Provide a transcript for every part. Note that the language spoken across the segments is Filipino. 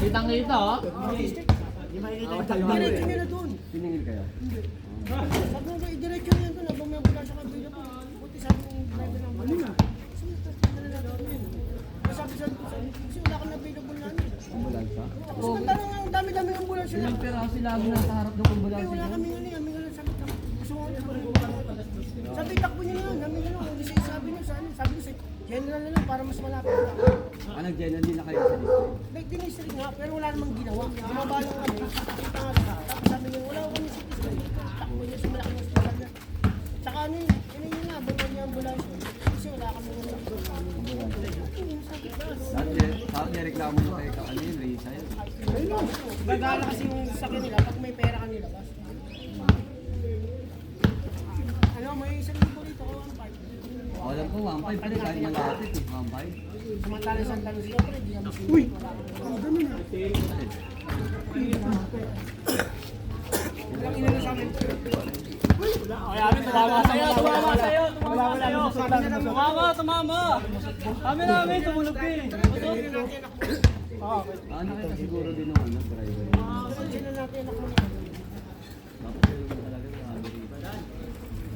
Kitang-kita, oh. Diretso nyo na doon. Piningil kayo? Sabi nga, diretso nyo doon. Habang may ambulansya ka dito po. Buti sabi ng driver ng ambulansya. Kasi wala kang available na ano. Ambulansya? Kasi magtanong ang dami-dami ng ambulansya na. Ilang pera kasi lagi nasa harap ng ambulansya. Wala kami nga niya. Gusto mo sabi, takbo nyo na yun. Kami nga lang. Sabi nyo sa ano. Sabi ko sa general na lang para mas malapit. Nag-general din na kayo sa district? Like district nga, pero wala namang ginawa. Bumaba lang kami. Tapos sabi nyo, wala ko kami sa district. Takbo nyo sa malaking hospital na. Tsaka ano yun, yun nga, bangyan niya ambulansya. Kasi wala kami nga Dati reklamo mo kayo ano yun, Risa yun. gagala kasi yung sakyan nila pag may pera ka nilabas. Ano, may isang libo rito ko, 1.5. Alam ko, 1.5 pa rin kahit malapit eh, 1.5. Samantala sa San Luis Lopre, di namin sila. Uy! Ganun na. Walang inano sa amin. Tumama. Kami namin, tumulog ka eh. Nakita siguro din ng driver. Sino natin anak mo? Dapat yun talaga yung dito.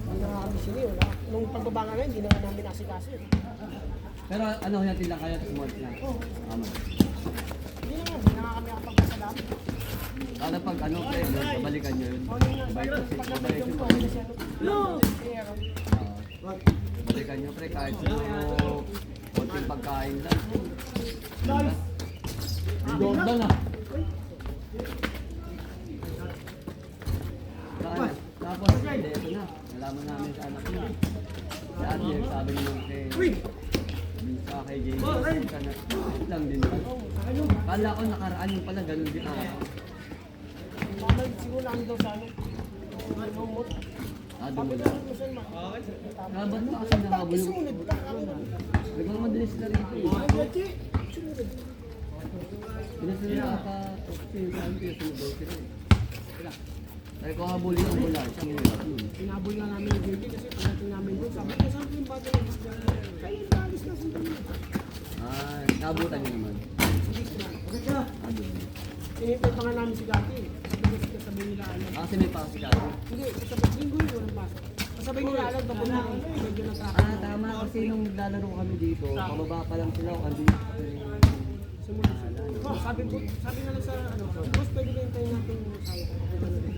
Wala kami sila, wala. Nung pagbaba nga na, hindi naman namin asikaso. Pero ano, natin lang kayo, tapos months lang. Tama. Hindi na nga kami nakapagpasalam. Kada pag ano, pre, babalikan nyo yun. Babalikan nyo. No! Balikan nyo, pre, kahit siguro konting pagkain lang. Jordan ah. Tapos, ito na. Nalaman namin sa anak niya. Si Adler, sabi niyo kay kay James, lang din ba? Kala ko nakaraan yung pala, ganun din ako. Mamay, siguro lang daw sa ano. Lumot. Dumula. Laban mo kasi nahabol yung... Sumunod ka. Nagpang madalis na rito eh. Sumunod. Pinasunod na ata, yung pinasunod daw sila eh. Dahil ko habulin ang mula, siya mo yun. Pinabol nga namin yung JJ kasi pagdating namin doon, sabi ko, saan ko yung bata ng isda? Kaya yung alis na sila. Naabutan niyo naman. Doon. Sinipay pa nga namin si Gati. Kasi kasabay nila alam. Kasi may pasok ako. Hindi, kasabay linggo yun, walang pasok. Kasabay nila alam, tapos na medyo na traffic. Tama kasi nung naglalaro kami dito, pababa pa lang sila, kasi Sumunod sila. Sabi nga lang sa ano, boss, pwede ba hintayin natin yung kaya?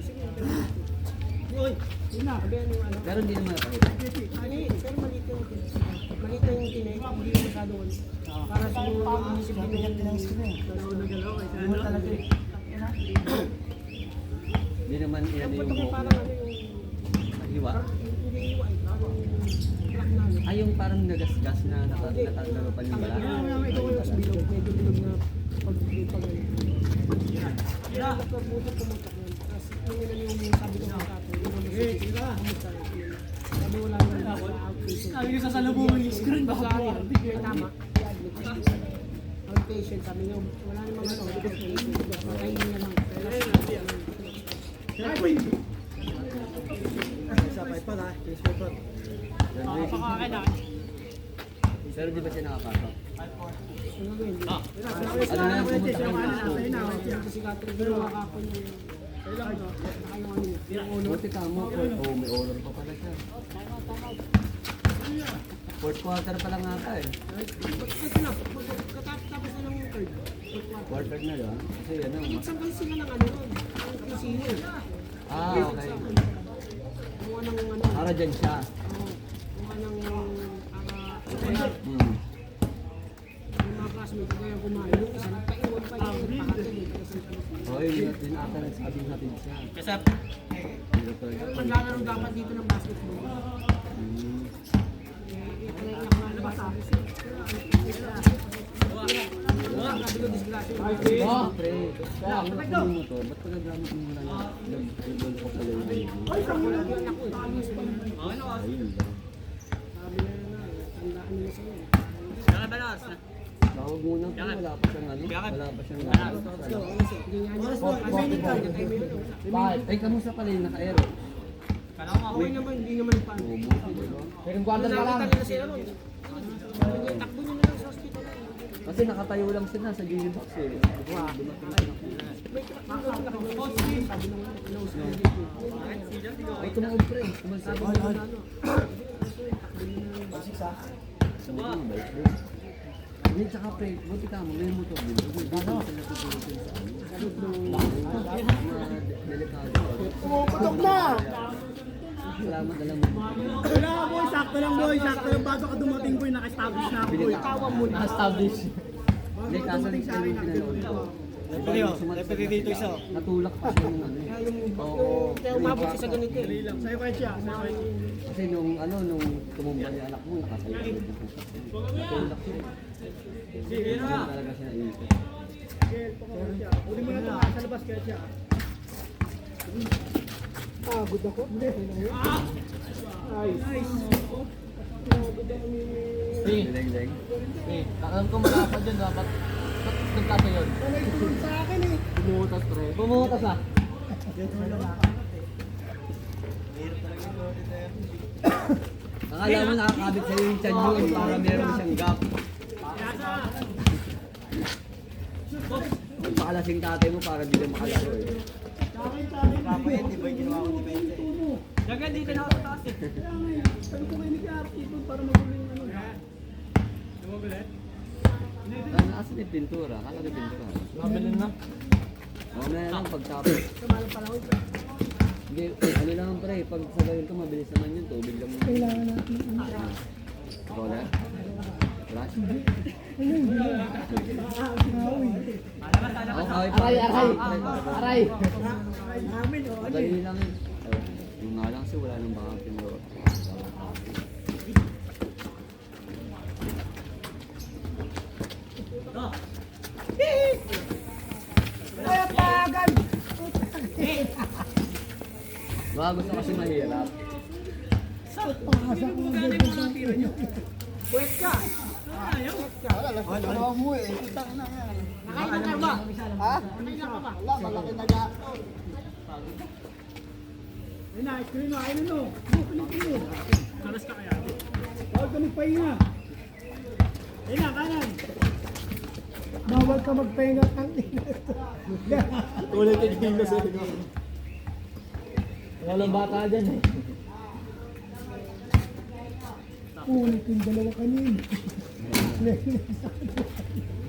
Sige, hintayin natin. Uy, yun na. Sabi ano, pero hindi naman ako. Pero maliit yung tinig, hindi yung masyadong ano. Para siguro inisip din yung nagalaw kasi ano talaga eh. Hindi naman Ang iyan punto ko yung parang ano yung hiwa. hindi iwa eh. Crack na ano. Ay, yung parang nagasgas na natagapan yung bala. Ito ko yung bilog, medyo bilog na pag kaya nagkabutot pumutok yun. Tapos yung ilan yung sabi ko ng kato, yung sabi wala na sa outpatient. Sabi ko sa salubungin yung screen ba? Tama. Outpatient, sabi niya, wala namang ano, makainin niya lang. Pero di ba siya nakapasok? Ano gawin? Ano na lang pumunta ka Kasi kato, ginawa ka ako yung Buti ka mo, may order pa pala siya. Fourth quarter pa lang ata eh. ito na, tapos na lang yung third. Quarter na lang. Kasi ano. Nag-sampay sila ng ano ron, ang kasino. Okay. Kumuha ng ano, Para dyan siya. kumuha ng Hmm. yung mga classmates ko kaya kumain. Yung isa, nagpaiwan pa yung pakatid. Hoy, din ata nagsabi natin siya. Kasi Pero maglalaro dapat dito ng basketball. Sabi ko, disgrasya. Pre, kaya ang nakuha mo to, ba't pa nagramit mo na nag-goal ko pala yung baby? Ay, kamulog yun ako. Ayun lang. Sabi na na, tandaan nila sa'yo. Kaya balas na. Tawag muna po, wala pa siyang ano, wala pa siyang Bakit? Bakit? Ay, kamusta pala yung naka-aero? Kala mo okay naman, hindi naman nagpaano. Second quarter pa lang. Nakita nila si ano. Takbo nyo na lang sa hospital. Kasi nakatayo lang sila sa gilid box eh. Dumating sila. May crack na lang nakasabi. Sabi nung nose na dito. Ay, tumawag pre. Tumalsa. Sabi nung ano. Sabi ko, balik din. Hindi, tsaka pre, buti ka mo, may motor din. Dito sila tutulog din sa ano. Delikado. Pumuputok na! Salamat, alam mo. Wala boy, sakto lang boy, sakto lang bago ka dumating boy, naka-establish na ako boy. Tawa mo na. Establish. Hindi, kaso yung pinanood ko. Referee dito isa. Natulak pa siya nung ano eh. Oo. Kaya umabot siya sa ganito eh. Sa'yo kayo siya, sa'yo kayo. Kasi nung ano, nung tumumba yung anak mo, nakatayo ulit yung puso. Natulak siya. Sige Hindi na. talaga siya naisip. Uli mo na ito, sa labas kayo siya. Pagod ako. Nice. Leng-leng. Alam ko malapad yun, dapat nagkasa yun. May tulog sa akin eh. Bumutas pre. Bumutas ah. Akala mo nakakabit sa'yo yung tiyan yun para meron siyang gap. Magpakalasing tatay mo para di na makalaro eh. Dagan dito na ako sa taas eh. Sabi ko kayo ni Kati ito para magulo yung ano. Lumagulit? Asan yung pintura? Akala ko pintura. Nabilin na. Mamaya lang pagtapos. Samalang panahon. Hindi, ano lang pre, pag sabayin ka mabilis naman yun, tubig lang. Kailangan natin. Roller? Flash? Oh, kaway pa. Aray! Amin o. Madali lang yun. Oh, yung nga lang kasi wala nang baka pinuro. Kaya pagan! Baka gusto kasi mahirap. Puwet ka! Nakain ka ba? Ha? Nakain ka ba? Wala, malaki na gapon. Ayun na, ice cream na, ayun no. Kulitin mo. Kalas ka kaya. Bawal ka magpahinga. Ayun na, kanan. Bawal ka magpahinga ang Ulit yung game na sa'yo. Walang bata dyan eh. Ulit yung dalawa kanina.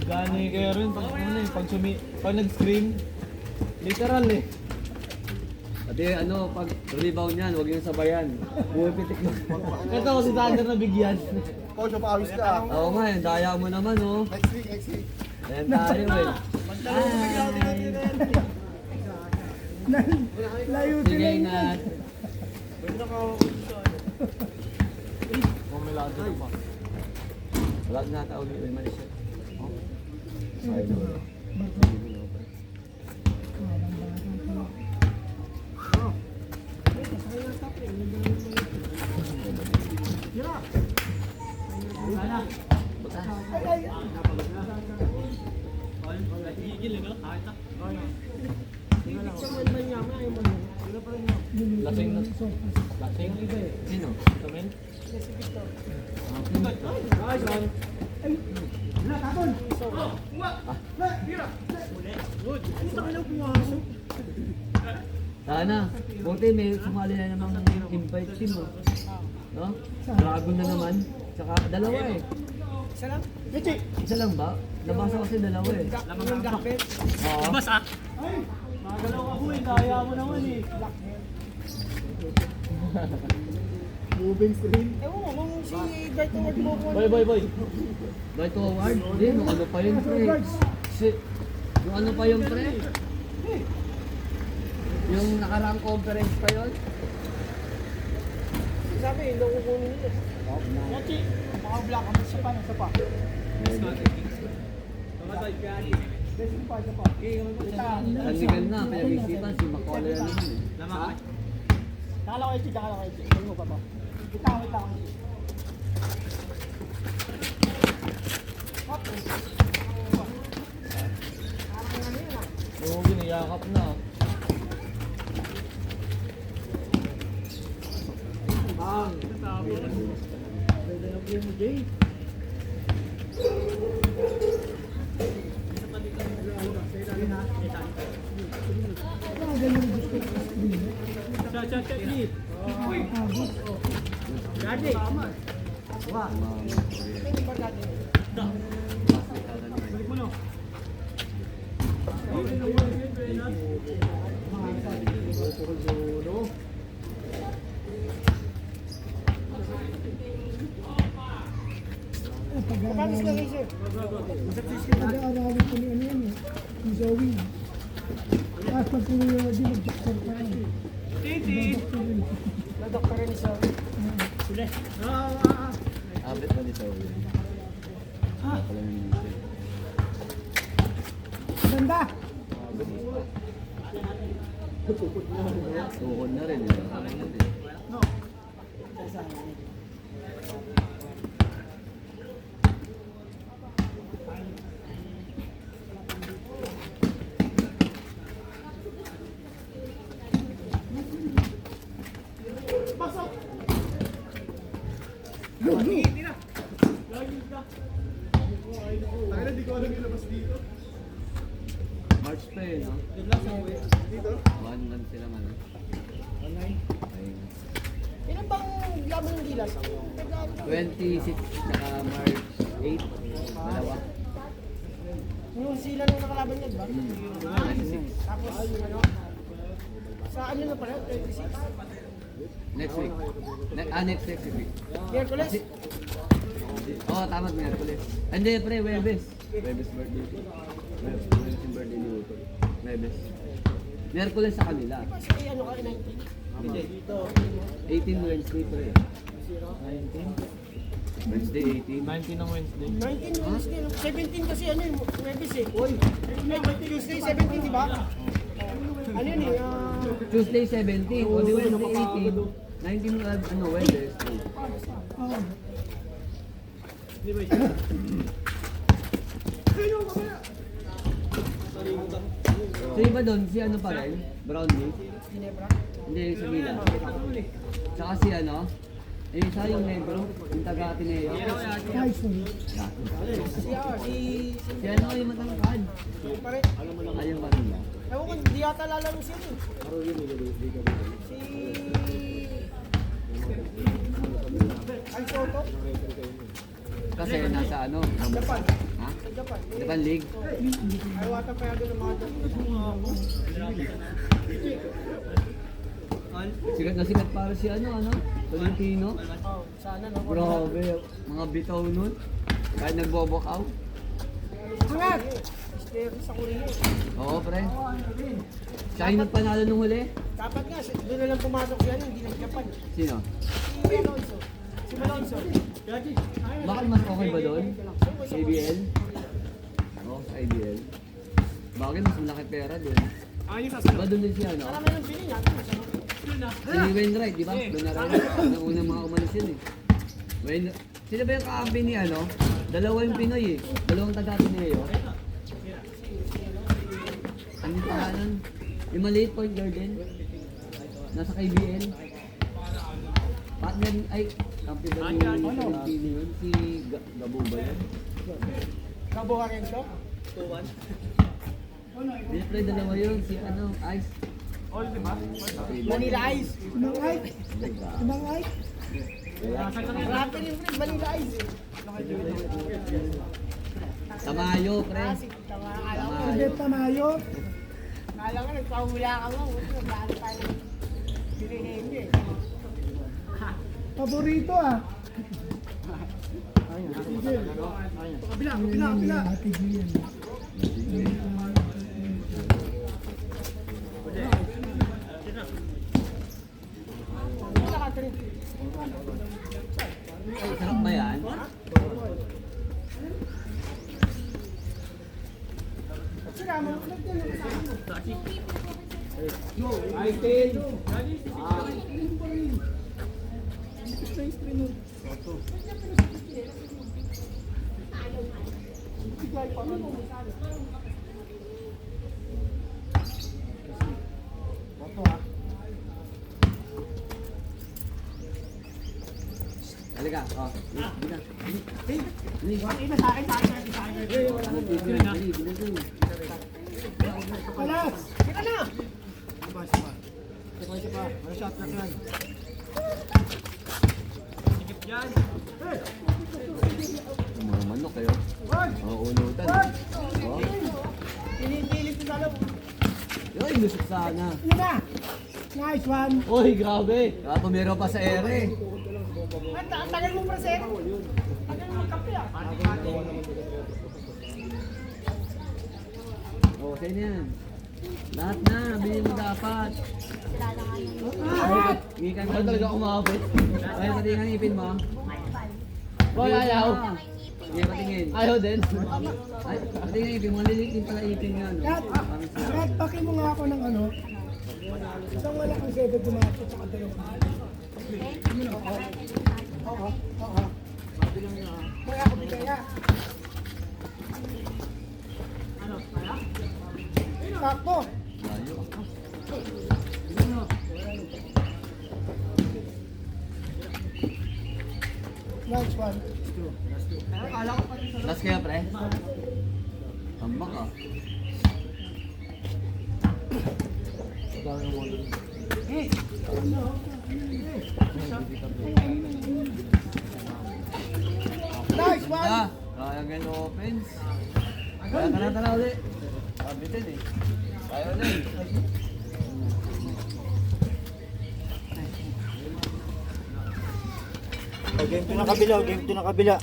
Gani kayo rin pag ano eh, pag nag-scream. Literal eh. Pati ano, pag rebound niyan, huwag yung sabayan. Pumipitik mo. Ito ako si Thunder na bigyan. Coach, pawis ka. Oo nga, yung daya mo naman oh. Next week. Ayan tayo eh. Layo Sige na. Pumelado pa. Wala na tawag yung mali siya. Oh. Ayun na. Lasing na. Lasing. Sino? Kamen. Sana. Buti may sumali na namang invite team oh. No? Dragon na naman. Tsaka dalawa eh. Isa lang? Isa lang ba? Nabasa kasi dalawa eh. Yung gapet. Oo. Bas ah. Magalaw ka boy, kaya mo naman eh. Moving screen. Ewan mo, kung si Bright Award mo ko. Boy. Right to award? Hindi, nung ano pa yun pre. Nung ano pa yung pre? Yung nakarang conference pa yun? Sabi, hindi ko kunin nila. Mochi, baka black ang isa pa, isa pa. San Miguel na, pinag-isipan si Macaulay na naman eh. Lamakay. Nakala ko ito, nakala ko ito. Tingin mo pa ba? Wait lang. Oo, giniyakap na. Papanis lang kayo, sir. Pag-aaralin ko ni ano yan eh. Ni Zoe. Tapos pag kumuha din, mag-doctor ka rin. Na-doktor rin isa. Abit ba nito? Ah. Ganda! Tuhod na rin. Tayo di ko alam yung labas dito. March pa eh, no? Dito? One month sila man. Online? Ilan bang lamang ng gilas? 26 saka March 8. Dalawa. Yung sila nung nakalaban niya, di ba? 26. Tapos, ano? Sa ano na pala? 26? Next week. Next week. Miyerkules? Oo, tama, Miyerkules. Hindi, pre, Webes. Webes birthday. Webes yung birthday ni Utol. Webes. Miyerkules sa kanila. Kasi ano ka, 19? Hindi. 18 Wednesday, pre. 19? Wednesday, 18. 19 ng Wednesday. 19 Wednesday, no? 17 kasi ano yung Webis eh. Tuesday 17, di ba? Ano yun eh? Tuesday, 17. O di Wednesday, 18. 19, ano, Webes. So iba doon, si ano pa rin? Brownlee? Ginebra? Hindi, sa Milan. Tsaka si ano? Eh, isa yung negro, yung taga-Ateneo. Tyson. Si ano yung matangkad? Pare, Ayun pa rin ba? ewan ko, di yata lalaro siya eh. Si... Ay, Soto? Kasi nasa ano? Japan. Ha? Sa Japan. Japan League? Ay, wata pa yado ng mga Sikat para si ano? Tolentino? Oh, sana no? Grabe, mga bitaw nun. Kahit nagbobokaw. Angat! Stero sa Korea. Oo, pre. Siya yung nagpanalo nung huli. Dapat nga, doon na lang pumasok yan, hindi nag-Japan. Sino? Si Alonso. Si Malonzo. Bakit mas okay ba doon? Sa ABL? Oo, sa ABL. Bakit mas malaki pera doon? Diba doon din siya, no? Marami yung pili natin. Si Wainwright, di ba? Doon na rin. Ang unang mga umalis yun eh. Sila ba yung kakampi ni ano? Dalawa yung Pinoy eh. Dalawang taga-Ateneo. Ano yung pangalan? Yung maliit point guard din. Nasa KBL. Partner, ay, kampi ba ni Pili yun? Si Gabo ba yun? Cabo Harenco? Hindi pre, dalawa yun. Si ano, Ice. Manila Ice. Sinang ay? Sinang ay? Rapper yung friend, Manila Ice eh. Tamayo, pre. Kasi, tama, alam ko. Hindi Tamayo. Alam ko, nagpahula ka mo. Bahala tayo ng Pilihenyo eh. Paborito ah. Kabila. Ate Gian. Sarap ba yan? Sira mo, nagdala mo sa akin. Halika, oh. Hindi na. Hindi. Ina sa akin, sa akin, sa akin. Dali, bilisan. Alas! Kita na! Mga manok kayo. Mga unutan. Oh. Pinipilit ko sa alam. Yun, lusot sana. Yun na! Nice one! Uy, grabe. Kaya pumiro pa sa ere. Ang tagal mo pa sir. Tagal mo magkape ah. Oh, sa'yo na yan. Lahat na, bilhin mo dapat. Hindi ka Ano talaga umabot? Ay, patingin ang ipin mo. Boy, ayaw. Hindi, patingin. Ayaw din. Ay, patingin ang ipin mo. Lilitin pala ipin nga, no? Kat, paki mo nga ako ng ano. Isang wala kang 7 dumato sa dalawang. Oo. May ako bigaya. Ano? Sakto. Layo. Nice one. Last kaya, pre? Tambak ah. Nice one. Ah, kaya ganyan offense. Kaya tara ulit. Kabitin eh. Kaya ulit. Game to na kabila, game to na kabila.